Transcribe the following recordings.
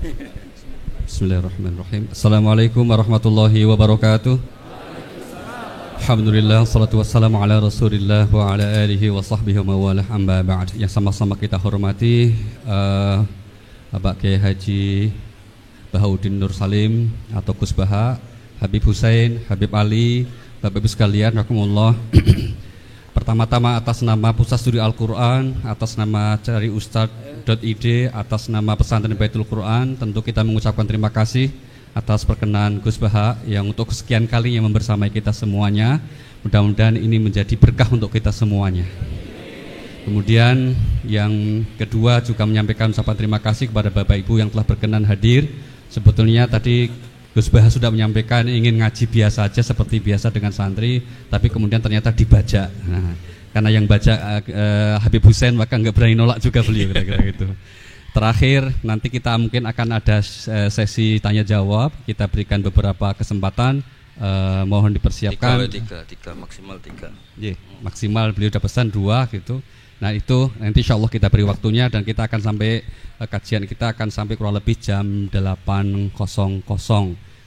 Bismillahirrahmanirrahim. Assalamualaikum warahmatullahi wabarakatuh. Alhamdulillah, salatu wassalamu ala rasulillah wa ala alihi wa sahbihi wa mawalah, amma ba'd. Yang sama-sama kita hormati Bapak Kiai Haji Bahauddin Nur Salim atau Gus Baha, Habib Hussein, Habib Ali, Bapak Ibu sekalian, rahimakumullah. Pertama-tama atas nama Pusat Studi Al-Quran, atas nama Cari Ustadz.id, atas nama Pesantren Baitul Quran, tentu kita mengucapkan terima kasih atas perkenan Gus Baha yang untuk kesekian kalinya membersamai kita semuanya. Mudah-mudahan ini menjadi berkah untuk kita semuanya. Kemudian yang kedua juga menyampaikan ucapan terima kasih kepada Bapak Ibu yang telah berkenan hadir. Sebetulnya tadi Gus Baha sudah menyampaikan ingin ngaji biasa aja seperti biasa dengan santri, tapi kemudian ternyata dibajak. Nah, karena yang bajak Habib Hussein, maka nggak berani nolak juga beliau, kira-kira gitu. Terakhir nanti kita mungkin akan ada sesi tanya jawab. Kita berikan beberapa kesempatan, mohon dipersiapkan. Tiga maksimal 3. Yeah, maksimal beliau udah pesan 2 gitu. Nah itu nanti insya Allah kita beri waktunya dan kita akan sampai kajian kita akan sampai kurang lebih jam 8.00.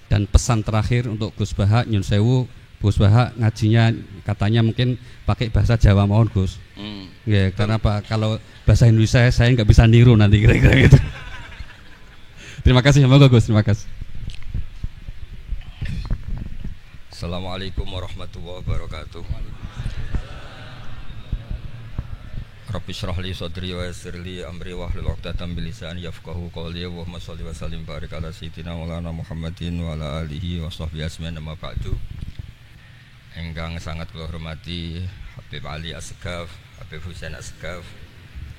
Dan pesan terakhir untuk Gus Baha, nyun sewu, Gus Baha ngajinya katanya mungkin pakai bahasa Jawa, mohon Gus. Ya, karena Pak kalau bahasa Indonesia saya nggak bisa niru nanti kira-kira gitu. Terima kasih, semoga Gus, terima kasih. Assalamualaikum warahmatullahi wabarakatuh. Rabbi shrah li sadri wa yassir li amri wahlul 'uqdatam min lisani yafqahu qawli. Allahumma shalli wa sallim barik ala sayyidina Maulana Muhammadin wa ala alihi wa sahbihi ajmain, amma ba'du. Ingkang sangat kula hormati Habib Ali Asgaf, Habib Hussein Asgaf,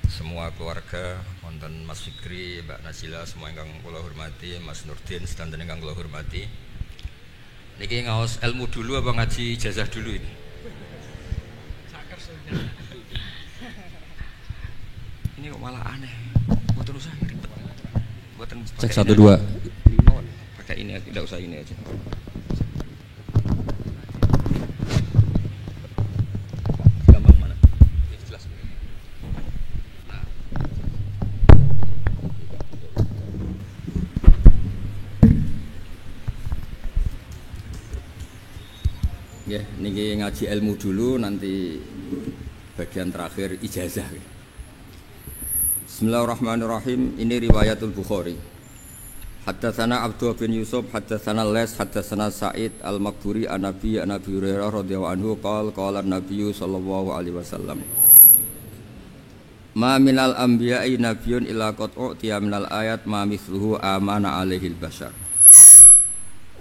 semua keluarga, wonten Mas Fikri, Mbak Nazila, semua ingkang kula hormati, Mas Nurdin sedanten ingkang kula hormati. Niki ngaos ilmu dulu apa ngaji ijazah dulu ini? Ini kok malah aneh. Buatan usah ribet. Buatan cek 1 2. Pakai ini, tidak usah ini aja. Gampang mana? Jelas. Nah. Ya, niki ngaji ilmu dulu, nanti bagian terakhir ijazah. Bismillahirrahmanirrahim. Ini riwayatul Bukhari. Haddatsana Abdullah bin Yusuf, haddatsana Les, haddatsana Sa'id al-Maqburi an Nabi Hurairah radhiyallahu anhu qala an-nabiy sallallahu alaihi wasallam. Ma minal anbiya'i nabiyyun illa qad u'tiya minal ayat ma mithluhu amana alaihil bashar.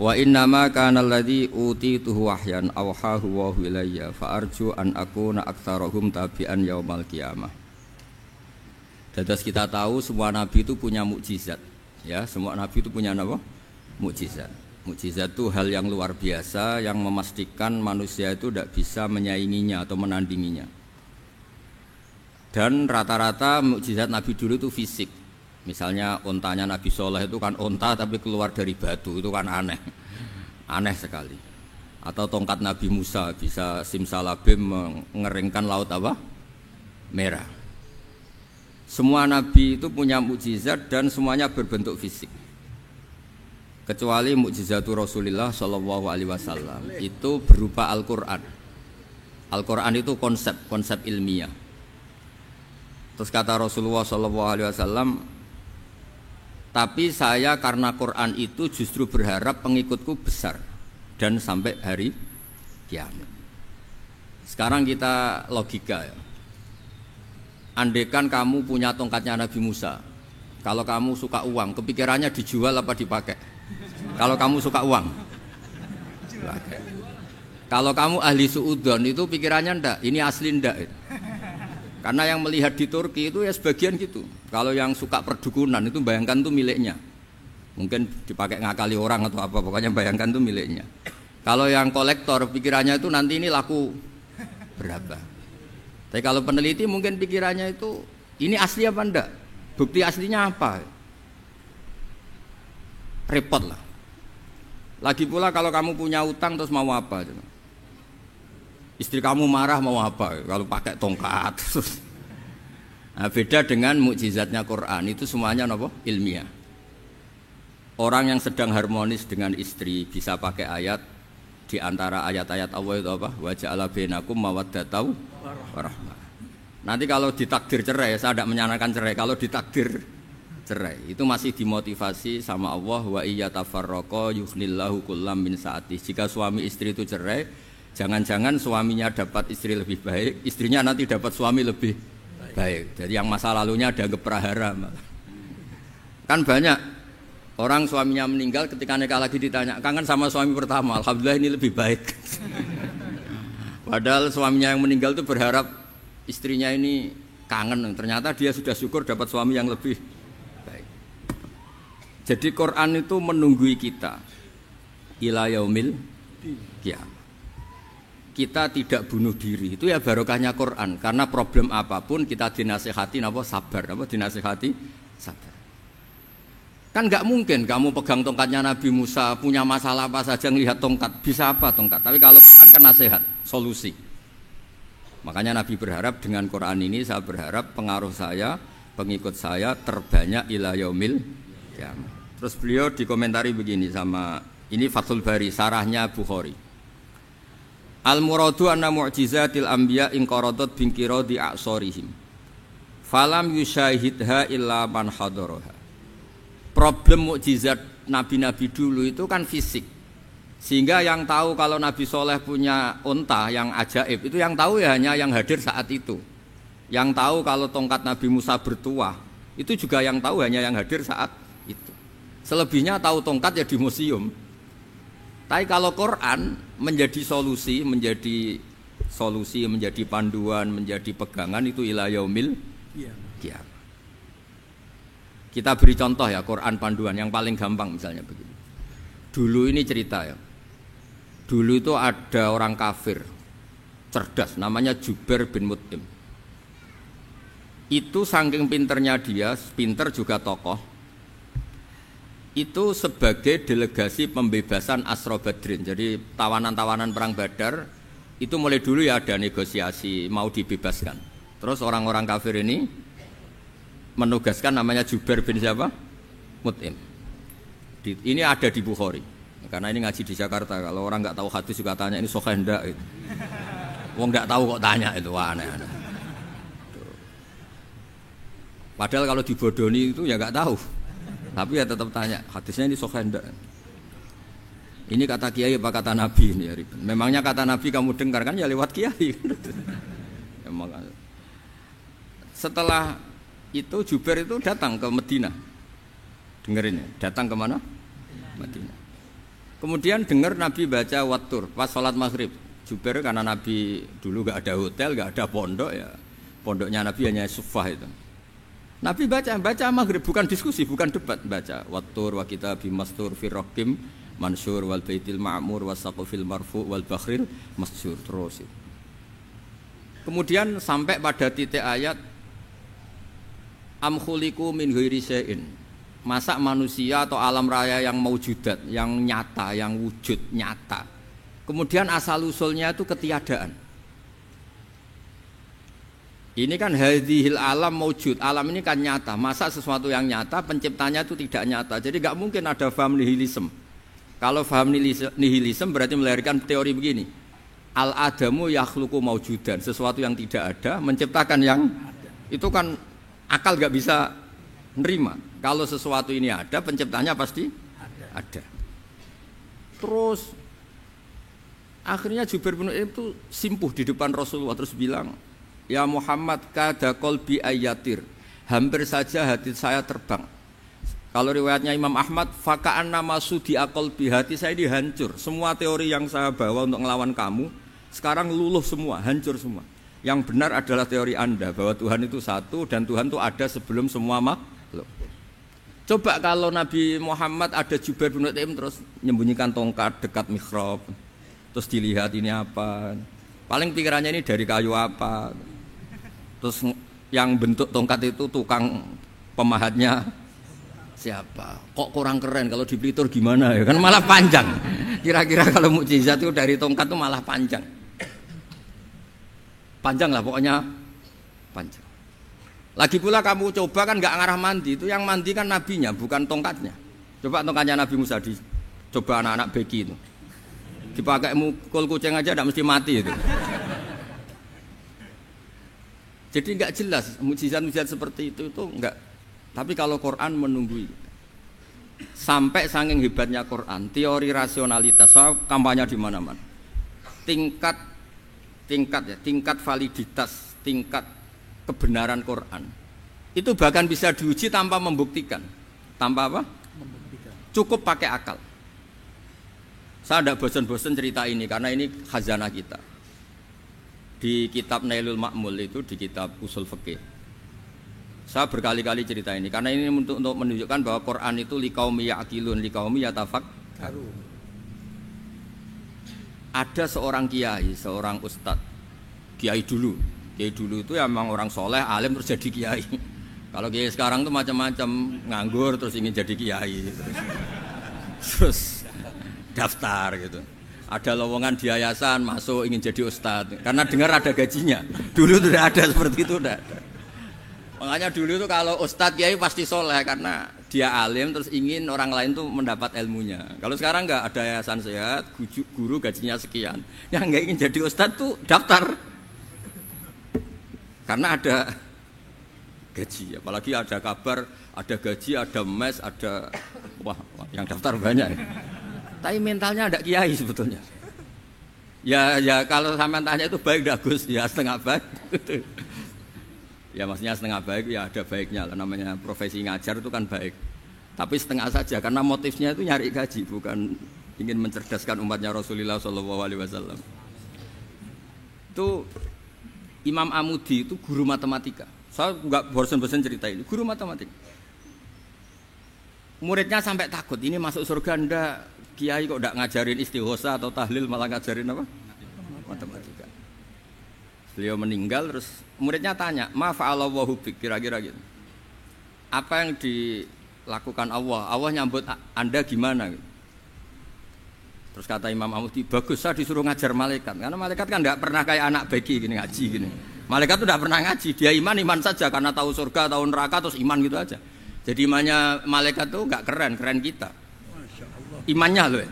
Wa inna ma kana alladhi utituhu wahyan awhahu wa ilayya fa arju an akuna aktsarahum tabi'an yaumal qiyamah. Dados kita tahu semua nabi itu punya mukjizat, ya, semua nabi itu punya apa? Mukjizat. Mukjizat itu hal yang luar biasa yang memastikan manusia itu tidak bisa menyainginya atau menandinginya. Dan rata-rata mukjizat nabi dulu itu fisik. Misalnya ontanya Nabi Soleh itu kan onta tapi keluar dari batu, itu kan aneh, aneh sekali. Atau tongkat Nabi Musa bisa simsalabim mengeringkan laut apa? Merah. Semua nabi itu punya mukjizat dan semuanya berbentuk fisik. Kecuali mukjizatul Rasulullah sallallahu alaihi wasallam itu berupa Al-Qur'an. Al-Qur'an itu konsep ilmiah. Terus kata Rasulullah sallallahu alaihi wasallam, tapi saya karena Quran itu justru berharap pengikutku besar dan sampai hari kiamat. Sekarang kita logika ya. Andaikan kamu punya tongkatnya Nabi Musa, kalau kamu suka uang, kepikirannya dijual apa dipakai? Kalau kamu suka uang, dipakai. Kalau kamu ahli suudon itu pikirannya ndak, ini asli ndak. Karena yang melihat di Turki itu ya sebagian gitu. Kalau yang suka perdukunan itu bayangkan itu miliknya. Mungkin dipakai ngakali orang atau apa, pokoknya bayangkan itu miliknya. Kalau yang kolektor pikirannya itu nanti ini laku berapa. Tapi kalau peneliti mungkin pikirannya itu ini asli apa enggak? Bukti aslinya apa? Repot lah. Lagi pula kalau kamu punya utang terus mau apa? Istri kamu marah mau apa? Kalau pakai tongkat. Nah, beda dengan mukjizatnya Quran itu semuanya apa? Ilmiah. Orang yang sedang harmonis dengan istri bisa pakai ayat di antara ayat-ayat Allah itu apa? Wa ja'ala bainakum mawaddatan warahmah. Nanti kalau ditakdir cerai, saya tidak menyarankan cerai. Kalau ditakdir cerai, itu masih dimotivasi sama Allah. Wa iyyatafarraqa yughnillahu kullam min sa'ati. Jika suami istri itu cerai, jangan-jangan suaminya dapat istri lebih baik, istrinya nanti dapat suami lebih baik. Jadi yang masa lalunya dianggap prahara. Kan banyak orang suaminya meninggal ketika nikah lagi ditanya, kangen sama suami pertama, alhamdulillah ini lebih baik. Padahal suaminya yang meninggal itu berharap istrinya ini kangen, ternyata dia sudah syukur dapat suami yang lebih baik. Jadi Quran itu menunggui kita ila yaumil qiyamah. Kita tidak bunuh diri, itu ya barokahnya Quran. Karena problem apapun kita dinasihati apa sabar, apa dinasihati sabar. Kan nggak mungkin kamu pegang tongkatnya Nabi Musa, punya masalah apa saja ngelihat tongkat, bisa apa tongkat. Tapi kalau Quran kan nasihat, solusi. Makanya Nabi berharap dengan Quran ini, saya berharap pengaruh saya, pengikut saya terbanyak ila yaumil qiyamah. Terus beliau dikomentari begini sama, ini Fathul Bari, sarahnya Bukhari. Al-muradu anna mu'jizatil anbiya inqaradat binqiradi a'sorihim falam yusyahidha illa man hadaraha. Problem mukjizat nabi-nabi dulu itu kan fisik, sehingga yang tahu kalau Nabi Soleh punya unta yang ajaib itu yang tahu ya hanya yang hadir saat itu. Yang tahu kalau tongkat Nabi Musa bertuah itu juga yang tahu hanya yang hadir saat itu. Selebihnya tahu tongkat ya di museum. Tapi kalau Quran menjadi solusi, menjadi panduan, menjadi pegangan itu ila yaumil qiyamah. Kita beri contoh ya, Quran panduan yang paling gampang misalnya begini. Dulu ini cerita ya. Dulu itu ada orang kafir cerdas namanya Jubair bin Mut'im. Itu saking pinternya dia, pinter juga tokoh. Itu sebagai delegasi pembebasan Asra Badrin. Jadi tawanan-tawanan perang Badar itu mulai dulu ya ada negosiasi mau dibebaskan. Terus orang-orang kafir ini menugaskan namanya Jubair bin siapa? Mut'im. Ini ada di Bukhari. Karena ini ngaji di Jakarta. Kalau orang nggak tahu hadis juga tanya ini sahih enggak itu. Wong nggak tahu kok tanya itu aneh-aneh. Padahal kalau dibodoni itu ya nggak tahu. Tapi ya tetap tanya, hadisnya ini sahih enggak? Ini kata kiai apa kata nabi ini ya? Memangnya kata nabi kamu dengar kan ya lewat kiai. Setelah itu Jubair itu datang ke Madinah. Dengerin ya, datang ke mana? Madinah. Kemudian dengar Nabi baca Wattur pas sholat maghrib. Jubair karena Nabi dulu gak ada hotel, gak ada pondok ya. Pondoknya Nabi hanya sufah itu. Nabi baca maghrib, bukan diskusi, bukan debat, baca Wattur wa kitabi mastur fi raqim mansur wal baitil ma'mur wasaqfil marfu wal bakhril masjur terus. Kemudian sampai pada titik ayat am khuliqu min ghairi syai'in. Masa manusia atau alam raya yang maujudat, yang nyata, yang wujud nyata. Kemudian asal usulnya itu ketiadaan. Ini kan hadhil alam maujud, alam ini kan nyata. Masa sesuatu yang nyata penciptanya itu tidak nyata. Jadi nggak mungkin ada faham nihilisme. Kalau faham nihilisme berarti melahirkan teori begini. Al adamu yakhluqu maujudan, sesuatu yang tidak ada menciptakan yang itu kan akal nggak bisa nerima. Kalau sesuatu ini ada, penciptanya pasti ada. Terus akhirnya Jubair bin Mut'im itu simpuh di depan Rasulullah terus bilang, ya Muhammad kada qalbi ayatir, hampir saja hati saya terbang. Kalau riwayatnya Imam Ahmad, faka'anna masudi aqalbi, hati saya dihancur. Semua teori yang saya bawa untuk ngelawan kamu sekarang luluh semua, hancur semua. Yang benar adalah teori Anda bahwa Tuhan itu satu dan Tuhan itu ada sebelum semua makhluk. Coba kalau Nabi Muhammad ada Jubair bin Mut'im terus menyembunyikan tongkat dekat mihrab, terus dilihat ini apa, paling pikirannya ini dari kayu apa, terus yang bentuk tongkat itu tukang pemahatnya siapa, kok kurang keren, kalau di Blitur gimana ya, kan malah panjang. Kira-kira kalau mukjizat itu dari tongkat itu malah panjang lah pokoknya panjang. Lagi pula kamu coba kan nggak ngarah mandi, itu yang mandi kan nabinya bukan tongkatnya. Coba tongkatnya Nabi Musa coba anak-anak beki itu. Dipakai mukul kucing aja tidak mesti mati itu. Jadi enggak jelas mukjizat-mukjizat seperti itu enggak. Tapi kalau Quran menunggui. Sampai saking hebatnya Quran, teori rasionalitas, kampanye di mana-mana. Tingkat validitas, tingkat kebenaran Quran. Itu bahkan bisa diuji tanpa membuktikan. Tanpa apa? Cukup pakai akal. Saya tidak bosan-bosan cerita ini karena ini khazanah kita. Di kitab Nailul Ma'mul itu, di kitab Usul Fiqih. Saya berkali-kali cerita ini karena ini untuk menunjukkan bahwa Quran itu liqaumi ya'qilun, liqaumi yatafakkarun. Ada seorang kiai, seorang ustadz, kiai dulu itu ya memang orang soleh, alim terus jadi kiai. Kalau kiai sekarang tuh macam-macam, nganggur terus ingin jadi kiai, terus daftar gitu. Ada lowongan di yayasan masuk ingin jadi ustadz karena dengar ada gajinya. Dulu tuh tidak ada seperti itu, tidak ada. Makanya dulu itu kalau ustadz kiai pasti soleh karena dia alim terus ingin orang lain tuh mendapat ilmunya. Kalau sekarang nggak ada yayasan sehat, guru gajinya sekian. Yang nggak ingin jadi ustadz tuh daftar karena ada gaji. Apalagi ada kabar, ada gaji, ada mes, ada wah yang daftar banyak. Tapi mentalnya ada kiai sebetulnya. Ya kalau sampean tanya itu baik dah Gus, ya setengah baik. Ya maksudnya setengah baik ya ada baiknya lah, namanya profesi ngajar itu kan baik. Tapi setengah saja karena motifnya itu nyari gaji, bukan ingin mencerdaskan umatnya Rasulullah SAW. Itu Imam Amudi itu guru matematika. Saya nggak bosan-bosan cerita ini, guru matematika. Muridnya sampai takut, ini masuk surga ndak? Kiai kok ndak ngajarin istighosa atau tahlil malah ngajarin apa? Matematika. Beliau meninggal terus muridnya tanya, "Ma fa'alallahu bik?" Kira-kira gitu. Apa yang dilakukan Allah? Allah nyambut Anda gimana? Terus kata Imam Amudi, "Bagus, saya disuruh ngajar malaikat." Karena malaikat kan nggak pernah kayak anak beki gini ngaji gini. Malaikat itu nggak pernah ngaji, dia iman saja karena tahu surga, tahu neraka terus iman gitu aja. Jadi imannya malaikat tuh nggak keren kita. Imannya loh.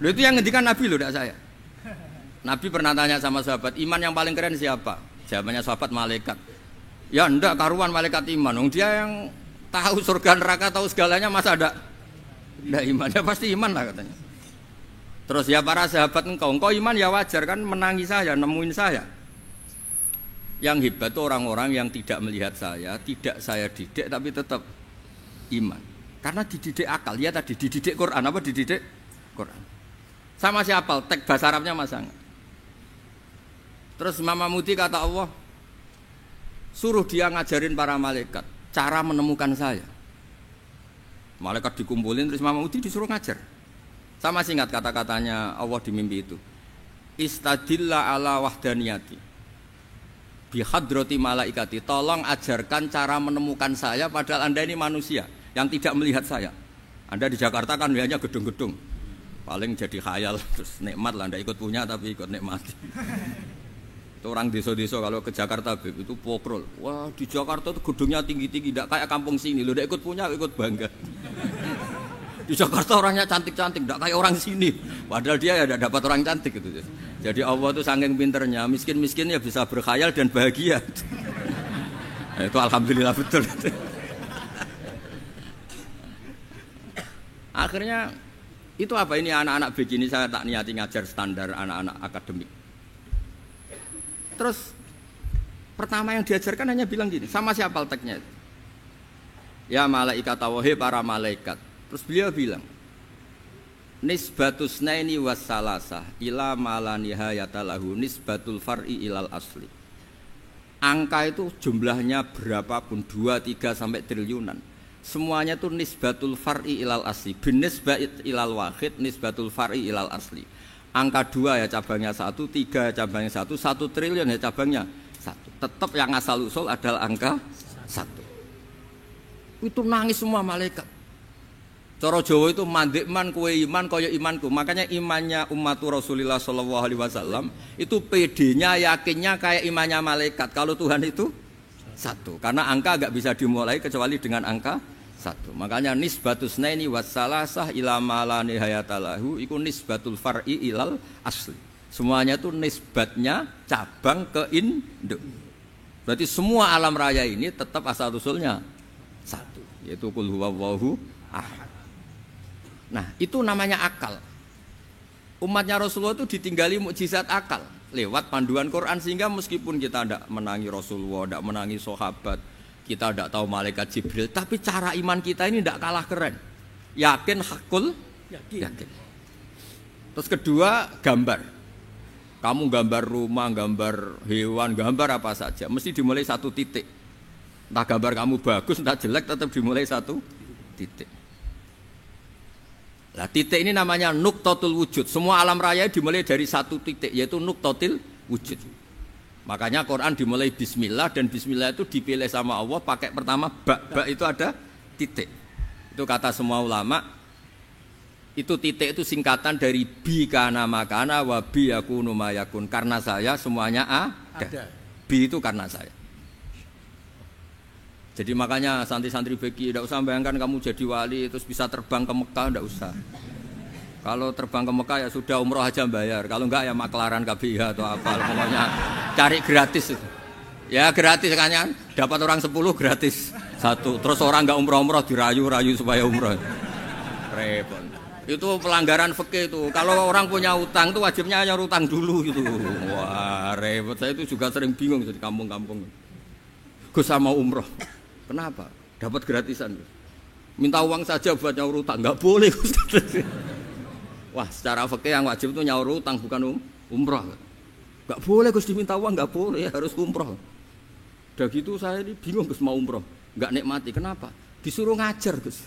Loh itu yang ngendikan Nabi loh, tidak saya. Nabi pernah tanya sama sahabat, iman yang paling keren siapa? Jawabannya sahabat malaikat. Ya enggak, karuan malaikat iman. Dia yang tahu surga neraka, tahu segalanya, masa ada enggak iman? Ya pasti iman lah katanya. Terus ya para sahabat engkau iman ya wajar kan, menangi saya, nemuin saya. Yang hebat itu orang-orang yang tidak melihat saya, tidak saya didik tapi tetap iman. Karena dididik akal, ya tadi dididik Quran, apa dididik Quran. Sama siapa? Teks bahasa Arabnya masa enggak? Terus Imam Amudi kata Allah, suruh dia ngajarin para malaikat cara menemukan saya. Malaikat dikumpulin terus Imam Amudi disuruh ngajar. Sama singkat kata-katanya Allah di mimpi itu. Istadilla ala wahdaniyati bihadrati malaikati. Tolong ajarkan cara menemukan saya padahal Anda ini manusia yang tidak melihat saya. Anda di Jakarta kan lihatnya gedung-gedung. Paling jadi khayal terus nikmat lah, Anda ikut punya tapi ikut nikmati. Itu orang desa-desa kalau ke Jakarta itu pokrol. Wah di Jakarta itu gedungnya tinggi-tinggi, tidak kayak kampung sini. Lo udah ikut punya, ikut bangga. Di Jakarta orangnya cantik-cantik, tidak kayak orang sini. Padahal dia ya dapat orang cantik gitu. Jadi Allah itu saking pinternya, miskin-miskin ya bisa berkhayal dan bahagia. Itu alhamdulillah betul. Akhirnya itu apa ini anak-anak begini saya tak niati ngajar standar anak-anak akademik. Terus pertama yang diajarkan hanya bilang gini, sama siapa teknya? Ya malaikat wahi para malaikat. Terus beliau bilang, nisbatus naini wassalasah ila malanihayata lahu nisbatul far'i ilal asli. Angka itu jumlahnya berapapun 2, 3 sampai triliunan. Semuanya itu nisbatul far'i ilal asli. Binisbat ilal wahid nisbatul far'i ilal asli. Angka 2 ya cabangnya 1, 3 ya cabangnya 1, 1 triliun ya cabangnya 1. Tetap yang asal usul adalah angka 1. Itu nangis semua malaikat. Cara Jawa itu mandekman kowe iman kaya imanku. Makanya imannya umat Rasulullah SAW itu PD-nya, yakinnya kayak imannya malaikat. Kalau Tuhan itu 1. Karena angka enggak bisa dimulai kecuali dengan angka 1. satu. Makanya nisbatus naini wassalasah ila ma la nihayatalahu iku nisbatul far'i ilal asli. Semuanya itu nisbatnya cabang ke induk. Berarti semua alam raya ini tetap asal usulnya satu, yaitu qul huwallahu ahad. Nah, itu namanya akal. Umatnya Rasulullah itu ditinggali mukjizat akal lewat panduan Quran, sehingga meskipun kita tidak menangi Rasulullah, tidak menangi sahabat, kita tidak tahu malaikat Jibril, tapi cara iman kita ini tidak kalah keren. Yakin hakul yakin. Terus kedua, gambar. Kamu gambar rumah, gambar hewan, gambar apa saja, mesti dimulai satu titik. Entah gambar kamu bagus, entah jelek, tetap dimulai satu titik. Nah, titik ini namanya nuqtatul wujud. Semua alam raya dimulai dari satu titik, yaitu nuqtatil wujud. Makanya Quran dimulai bismillah, dan bismillah itu dipilih sama Allah pakai pertama ba itu ada titik. Itu kata semua ulama. Itu titik itu singkatan dari bi kana makana wa bi yakunu mayakun. Karena saya semuanya ada. Bi itu karena saya. Jadi makanya santri-santri beki tidak usah bayangkan kamu jadi wali terus bisa terbang ke Mekah, tidak usah. Kalau terbang ke Mekah ya sudah umroh aja bayar. Kalau enggak ya maklaran KBIH atau apa. Pokoknya cari gratis itu. Ya gratis kan, dapat orang 10 gratis satu. Terus orang enggak umroh-umroh dirayu-rayu supaya umroh. Repot. Itu pelanggaran fikih itu. Kalau orang punya utang itu wajibnya nyaur utang dulu gitu. Wah repot. Saya itu juga sering bingung di kampung-kampung. Gus sama umroh. Kenapa? Dapat gratisan. Minta uang saja buat nyaur utang. Enggak boleh Gus. Wah secara fikih yang wajib itu nyaur utang bukan umroh. Enggak boleh Gus diminta uang, enggak boleh, harus umroh. Udah gitu saya ini bingung Gus mau umroh. Enggak nikmati. Kenapa? Disuruh ngajar Gus.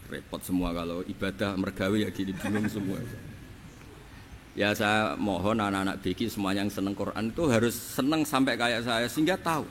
Repot semua kalau ibadah mergawe ya gini, bingung semua. Ya saya mohon anak-anak BK semuanya yang seneng Quran itu harus seneng sampai kayak saya, sehingga tahu